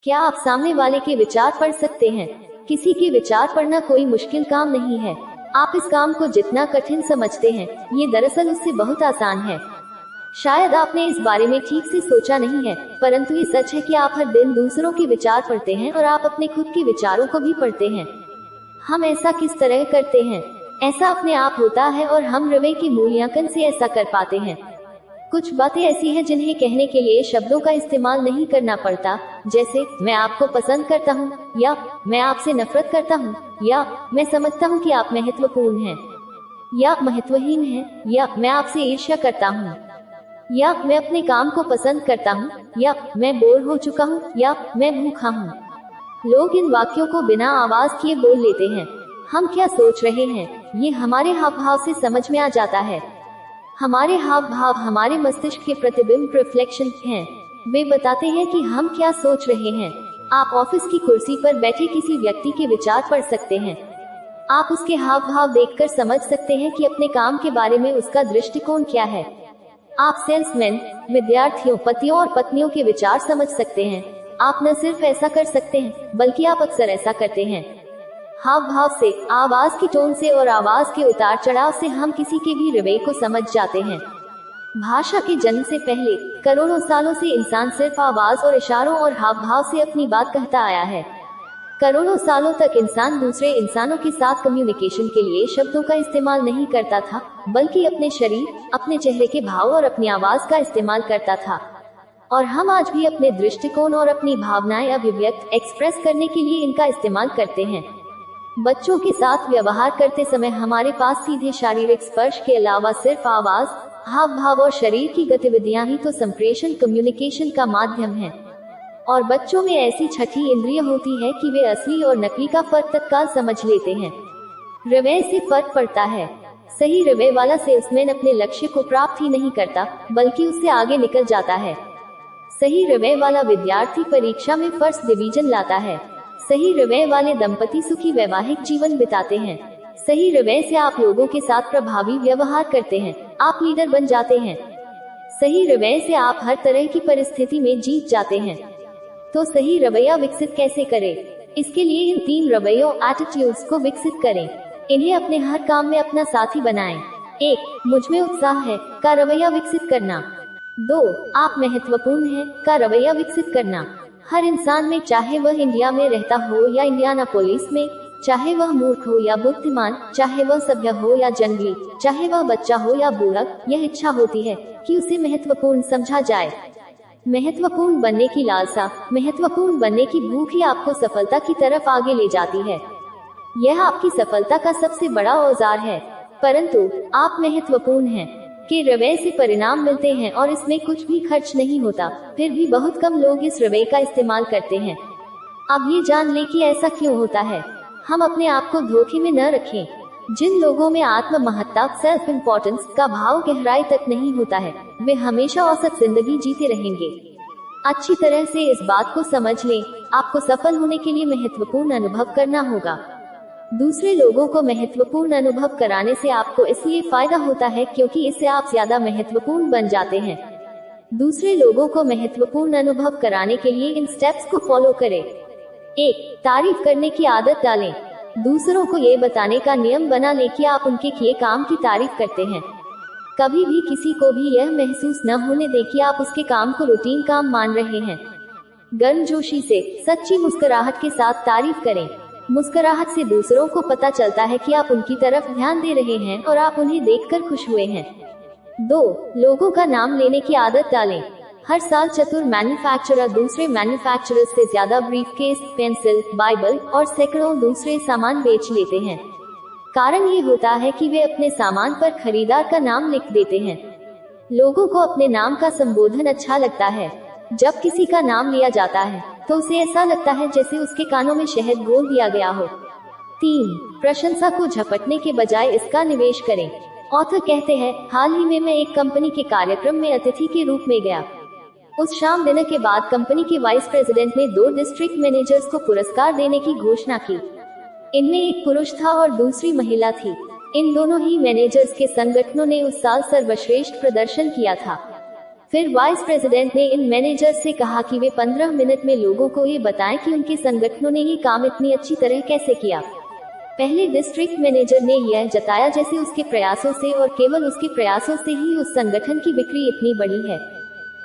क्या आप सामने वाले के विचार पढ़ सकते हैं? किसी के विचार पढ़ना कोई मुश्किल काम नहीं है। आप इस काम को जितना कठिन समझते हैं, ये दरअसल उससे बहुत आसान है। शायद आपने इस बारे में ठीक से सोचा नहीं है, परंतु ये सच है कि आप हर दिन दूसरों के विचार पढ़ते हैं और आप अपने खुद के विचारों को भी पढ़ते हैं। हम ऐसा किस तरह करते हैं? ऐसा अपने आप होता है और हम रवैये के मूल्यांकन से ऐसा कर पाते हैं। कुछ बातें ऐसी हैं जिन्हें कहने के लिए शब्दों का इस्तेमाल नहीं करना पड़ता, जैसे मैं आपको पसंद करता हूँ, या मैं आपसे नफरत करता हूँ, या मैं समझता हूँ कि आप महत्वपूर्ण हैं, या महत्वहीन हैं, या मैं आपसे ईर्ष्या करता हूँ, या मैं अपने काम को पसंद करता हूँ, या मैं बोर हो चुका हूँ, या मैं भूखा हूँ। लोग इन वाक्यों को बिना आवाज किए बोल लेते हैं। हम क्या सोच रहे हैं, ये हमारे हाव भाव से समझ में आ जाता है। हमारे हाव भाव हमारे मस्तिष्क के प्रतिबिंब रिफ्लेक्शन हैं। वे बताते हैं कि हम क्या सोच रहे हैं। आप ऑफिस की कुर्सी पर बैठे किसी व्यक्ति के विचार पढ़ सकते हैं। आप उसके हाव भाव देखकर समझ सकते हैं कि अपने काम के बारे में उसका दृष्टिकोण क्या है। आप सेल्समैन, विद्यार्थियों, पतियों और पत्नियों के विचार समझ सकते हैं। आप न सिर्फ ऐसा कर सकते हैं, बल्कि आप अक्सर ऐसा करते हैं। हाव भाव से, आवाज की टोन से और आवाज के उतार चढ़ाव से हम किसी के भी रवैये को समझ जाते हैं। भाषा के जन्म से पहले करोड़ों सालों से इंसान सिर्फ आवाज और इशारों और हाव भाव से अपनी बात कहता आया है। करोड़ों सालों तक इंसान दूसरे इंसानों के साथ कम्युनिकेशन के लिए शब्दों का इस्तेमाल नहीं करता था, बल्कि अपने शरीर, अपने चेहरे के भाव और अपनी आवाज का इस्तेमाल करता था। और हम आज भी अपने दृष्टिकोण और अपनी भावनाएं अभिव्यक्त एक्सप्रेस करने के लिए इनका इस्तेमाल करते हैं। बच्चों के साथ व्यवहार करते समय हमारे पास सीधे शारीरिक स्पर्श के अलावा सिर्फ आवाज, हाव भाव और शरीर की गतिविधियां ही तो संप्रेषण कम्युनिकेशन का माध्यम है। और बच्चों में ऐसी छठी इंद्रिय होती है कि वे असली और नकली का फर्क तत्काल समझ लेते हैं। रवैये से फर्क पड़ता है। सही रवैये वाला सेल्समैन अपने लक्ष्य को प्राप्त ही नहीं करता, बल्कि उससे आगे निकल जाता है। सही रवैये वाला विद्यार्थी परीक्षा में फर्स्ट डिवीजन लाता है। सही रवैये वाले दंपति सुखी वैवाहिक जीवन बिताते हैं। सही रवैये से आप लोगों के साथ प्रभावी व्यवहार करते हैं, आप लीडर बन जाते हैं। सही रवैये से आप हर तरह की परिस्थिति में जीत जाते हैं। तो सही रवैया विकसित कैसे करें? इसके लिए इन 3 रवैयों एटीट्यूड्स को विकसित करें। इन्हें अपने हर काम में अपना साथी बनाएं। 1. मुझ में उत्साह है का रवैया विकसित करना। 2. आप महत्वपूर्ण हैं का रवैया विकसित करना। हर इंसान में, चाहे वह इंडिया में रहता हो या इंडियानापोलिस में, चाहे वह मूर्ख हो या बुद्धिमान, चाहे वह सभ्य हो या जंगली, चाहे वह बच्चा हो या बूढ़ा, यह इच्छा होती है कि उसे महत्वपूर्ण समझा जाए। महत्वपूर्ण बनने की लालसा, महत्वपूर्ण बनने की भूख ही आपको सफलता की तरफ आगे ले जाती है। यह आपकी सफलता का सबसे बड़ा औजार है। परंतु आप महत्वपूर्ण हैं के रवैये से परिणाम मिलते हैं और इसमें कुछ भी खर्च नहीं होता। फिर भी बहुत कम लोग इस रवैये का इस्तेमाल करते हैं। अब ये जान लें कि ऐसा क्यों होता है। हम अपने आप को धोखे में न रखें। जिन लोगों में आत्म महत्ता, सेल्फ इम्पोर्टेंस का भाव गहराई तक नहीं होता है, वे हमेशा औसत जिंदगी जीते रहेंगे। अच्छी तरह से इस बात को समझ लें, आपको सफल होने के लिए महत्वपूर्ण अनुभव करना होगा। दूसरे लोगों को महत्वपूर्ण अनुभव कराने से आपको इसलिए फायदा होता है क्योंकि इससे आप ज्यादा महत्वपूर्ण बन जाते हैं। दूसरे लोगों को महत्वपूर्ण अनुभव कराने के लिए इन स्टेप्स को फॉलो करें। 1. तारीफ करने की आदत डालें। दूसरों को ये बताने का नियम बना लें कि आप उनके किए काम की तारीफ करते हैं। कभी भी किसी को भी यह महसूस न होने दें कि आप उसके काम को रूटीन काम मान रहे हैं। गर्मजोशी से, सच्ची मुस्कुराहट के साथ तारीफ करें। मुस्कुराहट से दूसरों को पता चलता है कि आप उनकी तरफ ध्यान दे रहे हैं और आप उन्हें देखकर खुश हुए हैं। 2. लोगों का नाम लेने की आदत डालें। हर साल चतुर मैन्युफैक्चरर दूसरे मैन्युफैक्चरर से ज्यादा ब्रीफकेस, पेंसिल, बाइबल और सैकड़ों दूसरे सामान बेच लेते हैं। कारण ये होता है कि वे अपने सामान पर खरीदार का नाम लिख देते हैं। लोगों को अपने नाम का संबोधन अच्छा लगता है। जब किसी का नाम लिया जाता है तो उसे ऐसा लगता है जैसे उसके कानों में शहद घोल दिया गया हो। 3. प्रशंसा को झपटने के बजाय इसका निवेश करें। ऑथर कहते हैं, हाल ही में मैं एक कंपनी के कार्यक्रम में अतिथि के रूप में गया। उस शाम डिनर के बाद कंपनी के वाइस प्रेसिडेंट ने 2 डिस्ट्रिक्ट मैनेजर्स को पुरस्कार देने की घोषणा की। इनमें एक पुरुष था और दूसरी महिला थी। इन दोनों ही मैनेजर्स के संगठनों ने उस साल सर्वश्रेष्ठ प्रदर्शन किया था। फिर वाइस प्रेसिडेंट ने इन मैनेजर्स से कहा कि वे 15 मिनट में लोगों को ये बताएं कि उनके संगठनों ने ये काम इतनी अच्छी तरह कैसे किया। पहले डिस्ट्रिक्ट मैनेजर ने यह जताया जैसे उसके प्रयासों से और केवल उसके प्रयासों से ही उस संगठन की बिक्री इतनी बड़ी है।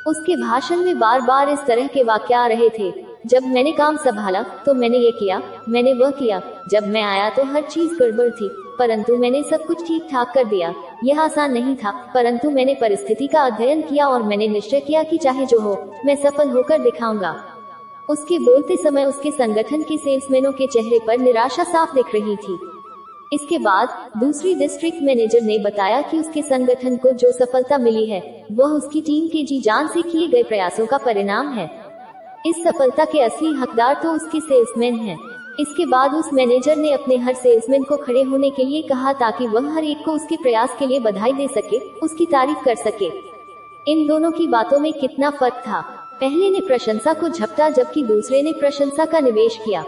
उसके भाषण में बार बार इस तरह के वाक्य आ रहे थे, जब मैंने काम संभाला तो मैंने ये किया, मैंने वह किया, जब मैं आया तो हर चीज गड़बड़ थी, परंतु मैंने सब कुछ ठीक ठाक कर दिया। यह आसान नहीं था, परंतु मैंने परिस्थिति का अध्ययन किया और मैंने निश्चय किया कि चाहे जो हो, मैं सफल होकर दिखाऊंगा। उसके बोलते समय उसके संगठन के सेल्समैनों के चेहरे पर निराशा साफ दिख रही थी। इसके बाद दूसरी डिस्ट्रिक्ट मैनेजर ने बताया कि उसके संगठन को जो सफलता मिली है वह उसकी टीम के जी जान से किए गए प्रयासों का परिणाम है। इस सफलता के असली हकदार तो उसके सेल्समैन हैं। इसके बाद उस मैनेजर ने अपने हर सेल्समैन को खड़े होने के लिए कहा ताकि वह हर एक को उसके प्रयास के लिए बधाई दे सके, उसकी तारीफ कर सके। इन दोनों की बातों में कितना फर्क था। पहले ने प्रशंसा को झपटा जबकि दूसरे ने प्रशंसा का निवेश किया।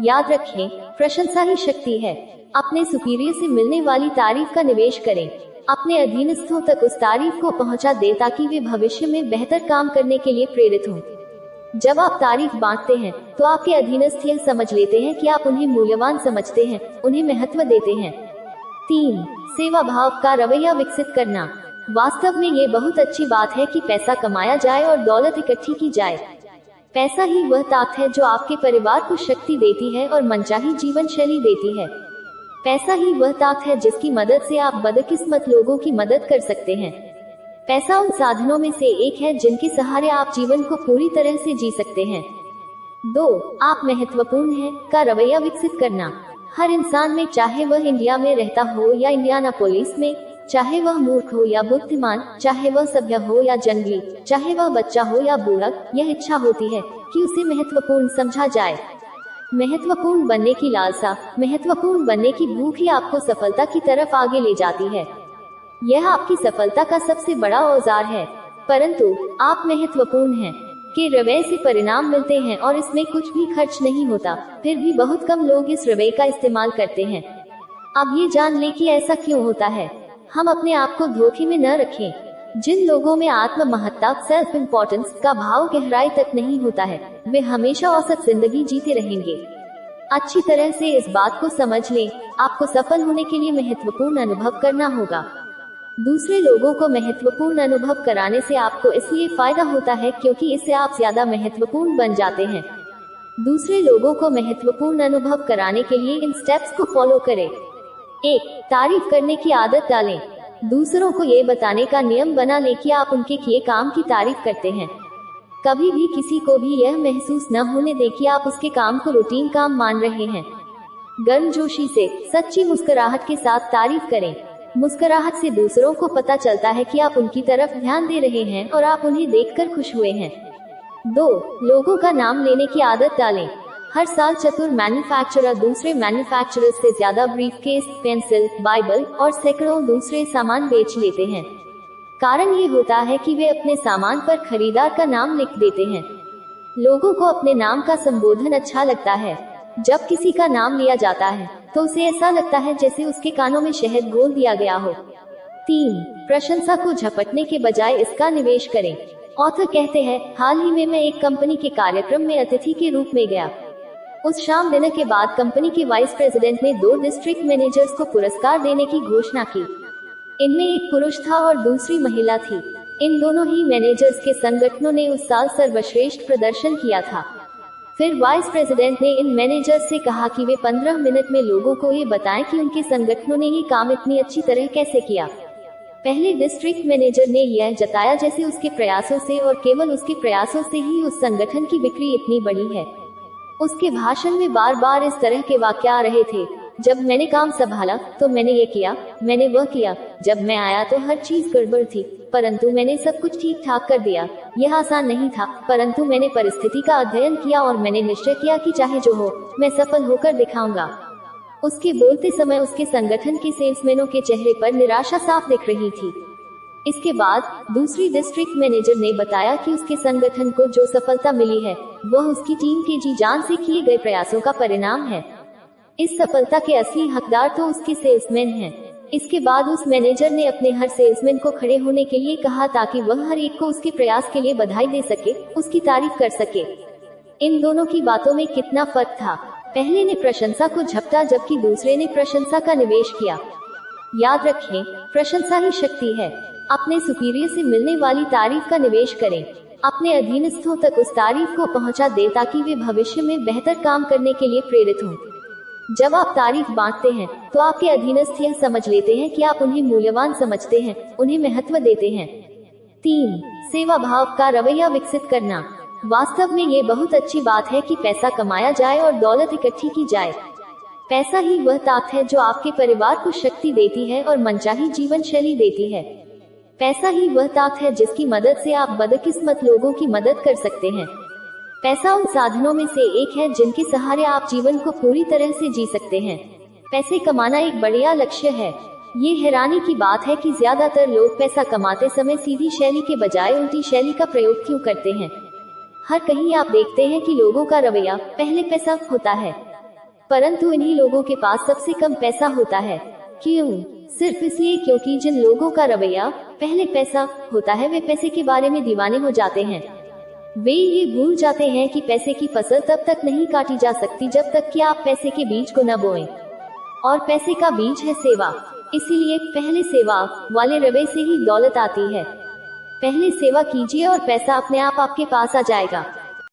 याद रखें, प्रशंसा ही शक्ति है। अपने सुपीरियर से मिलने वाली तारीफ का निवेश करें। अपने अधीनस्थों तक उस तारीफ को पहुंचा दें ताकि वे भविष्य में बेहतर काम करने के लिए प्रेरित हों। जब आप तारीफ बांटते हैं तो आपके अधीनस्थ यह समझ लेते हैं कि आप उन्हें मूल्यवान समझते हैं, उन्हें महत्व देते हैं। 3. सेवा भाव का रवैया विकसित करना। वास्तव में ये बहुत अच्छी बात है कि पैसा कमाया जाए और दौलत इकट्ठी की जाए। पैसा ही वह ताकत है जो आपके परिवार को शक्ति देती है और मनचाही जीवन शैली देती है। पैसा ही वह ताकत है जिसकी मदद से आप बदकिस्मत लोगों की मदद कर सकते हैं। पैसा उन साधनों में से एक है जिनके सहारे आप जीवन को पूरी तरह से जी सकते हैं। 2. आप महत्वपूर्ण हैं का रवैया विकसित करना। हर इंसान में, चाहे वह इंडिया में रहता हो या इंडियानापोलिस में, चाहे वह मूर्ख हो या बुद्धिमान, चाहे वह सभ्य हो या जंगली, चाहे वह बच्चा हो या बूढ़ा, यह इच्छा होती है कि उसे महत्वपूर्ण समझा जाए। महत्वपूर्ण बनने की लालसा, महत्वपूर्ण बनने की भूख ही आपको सफलता की तरफ आगे ले जाती है। यह आपकी सफलता का सबसे बड़ा औजार है। परंतु आप महत्वपूर्ण हैं के रवैये से परिणाम मिलते हैं और इसमें कुछ भी खर्च नहीं होता। फिर भी बहुत कम लोग इस रवैये का इस्तेमाल करते हैं। अब ये जान लें कि ऐसा क्यों होता है। हम अपने आप को धोखे में न रखें। जिन लोगों में आत्म महत्ता, सेल्फ इम्पोर्टेंस का भाव गहराई तक नहीं होता है, वे हमेशा औसत जिंदगी जीते रहेंगे। अच्छी तरह से इस बात को समझ लें, आपको सफल होने के लिए महत्वपूर्ण अनुभव करना होगा। दूसरे लोगों को महत्वपूर्ण अनुभव कराने से आपको इसलिए फायदा होता है क्योंकि इससे आप ज्यादा महत्वपूर्ण बन जाते हैं। दूसरे लोगों को महत्वपूर्ण अनुभव कराने के लिए इन स्टेप्स को फॉलो करें। 1. तारीफ करने की आदत डालें। दूसरों को ये बताने का नियम बना लें कि आप उनके किए काम की तारीफ करते हैं। कभी भी किसी को भी यह महसूस न होने दें कि आप उसके काम को रूटीन काम मान रहे हैं। गर्मजोशी से, सच्ची मुस्कुराहट के साथ तारीफ करें। मुस्कुराहट से दूसरों को पता चलता है कि आप उनकी तरफ ध्यान दे रहे हैं और आप उन्हें देखकर खुश हुए हैं। 2. लोगों का नाम लेने की आदत डालें। हर साल चतुर मैन्युफैक्चरर दूसरे मैन्युफैक्चरर से ज्यादा ब्रीफकेस, पेंसिल, बाइबल और सैकड़ों दूसरे सामान बेच लेते हैं। कारण ये होता है कि वे अपने सामान पर खरीदार का नाम लिख देते हैं। लोगों को अपने नाम का संबोधन अच्छा लगता है। जब किसी का नाम लिया जाता है तो उसे ऐसा लगता है जैसे उसके कानों में शहद घोल दिया गया हो। 3. प्रशंसा को झपटने के बजाय इसका निवेश करें। ऑथर कहते हैं, हाल ही में मैं एक कंपनी के कार्यक्रम में अतिथि के रूप में गया। उस शाम डिनर के बाद कंपनी के वाइस प्रेसिडेंट ने 2 डिस्ट्रिक्ट मैनेजर्स को पुरस्कार देने की घोषणा की। इनमें एक पुरुष था और दूसरी महिला थी। इन दोनों ही मैनेजर्स के संगठनों ने उस साल सर्वश्रेष्ठ प्रदर्शन किया था। फिर वाइस प्रेसिडेंट ने इन मैनेजर्स से कहा कि वे 15 मिनट में लोगों को ये बताएं कि उनके संगठनों ने ये काम इतनी अच्छी तरह कैसे किया। पहले डिस्ट्रिक्ट मैनेजर ने यह जताया जैसे उसके प्रयासों से और केवल उसके प्रयासों से ही उस संगठन की बिक्री इतनी बड़ी है। उसके भाषण में बार बार इस तरह के वाक्य आ रहे थे, जब मैंने काम संभाला तो मैंने ये किया, मैंने वह किया, जब मैं आया तो हर चीज गड़बड़ थी, परंतु मैंने सब कुछ ठीक ठाक कर दिया। यह आसान नहीं था, परंतु मैंने परिस्थिति का अध्ययन किया और मैंने निश्चय किया कि चाहे जो हो, मैं सफल होकर दिखाऊंगा। उसके बोलते समय उसके संगठन के सेल्समैनों के चेहरे पर निराशा साफ दिख रही थी। इसके बाद दूसरी डिस्ट्रिक्ट मैनेजर ने बताया कि उसके संगठन को जो सफलता मिली है वह उसकी टीम के जी जान से किए गए प्रयासों का परिणाम है। इस सफलता के असली हकदार तो उसके सेल्समैन हैं। इसके बाद उस मैनेजर ने अपने हर सेल्समैन को खड़े होने के लिए कहा ताकि वह हर एक को उसके प्रयास के लिए बधाई दे सके, उसकी तारीफ कर सके। इन दोनों की बातों में कितना फर्क था। पहले ने प्रशंसा को झपटा जबकि दूसरे ने प्रशंसा का निवेश किया। याद रखें, प्रशंसा ही शक्ति है। अपने सुपीरियर से मिलने वाली तारीफ का निवेश करें। अपने अधीनस्थों तक उस तारीफ को पहुंचा दें ताकि वे भविष्य में बेहतर काम करने के लिए प्रेरित हों। जब आप तारीफ बांटते हैं तो आपके अधीनस्थ यह समझ लेते हैं कि आप उन्हें मूल्यवान समझते हैं, उन्हें महत्व देते हैं। 3. सेवा भाव का रवैया विकसित करना। वास्तव में ये बहुत अच्छी बात है कि पैसा कमाया जाए और दौलत इकट्ठी की जाए। पैसा ही वह ताकत है जो आपके परिवार को शक्ति देती है और मनचाही जीवन शैली देती है। पैसा ही वह ताकत है जिसकी मदद से आप बदकिस्मत लोगों की मदद कर सकते हैं। पैसा उन साधनों में से एक है जिनके सहारे आप जीवन को पूरी तरह से जी सकते हैं। पैसे कमाना एक बढ़िया लक्ष्य है। ये हैरानी की बात है कि ज्यादातर लोग पैसा कमाते समय सीधी शैली के बजाय उल्टी शैली का प्रयोग क्यों करते हैं। हर कहीं आप देखते हैं कि लोगों का रवैया पहले पैसा होता है, परंतु इन्हीं लोगों के पास सबसे कम पैसा होता है। क्यों? सिर्फ इसलिए क्योंकि जिन लोगों का रवैया पहले पैसा होता है वे पैसे के बारे में दीवाने हो जाते हैं। वे ये भूल जाते हैं कि पैसे की फसल तब तक नहीं काटी जा सकती जब तक कि आप पैसे के बीज को न बोएं। और पैसे का बीज है सेवा। इसीलिए पहले सेवा वाले रवैये से ही दौलत आती है। पहले सेवा कीजिए और पैसा अपने आप आपके पास आ जाएगा।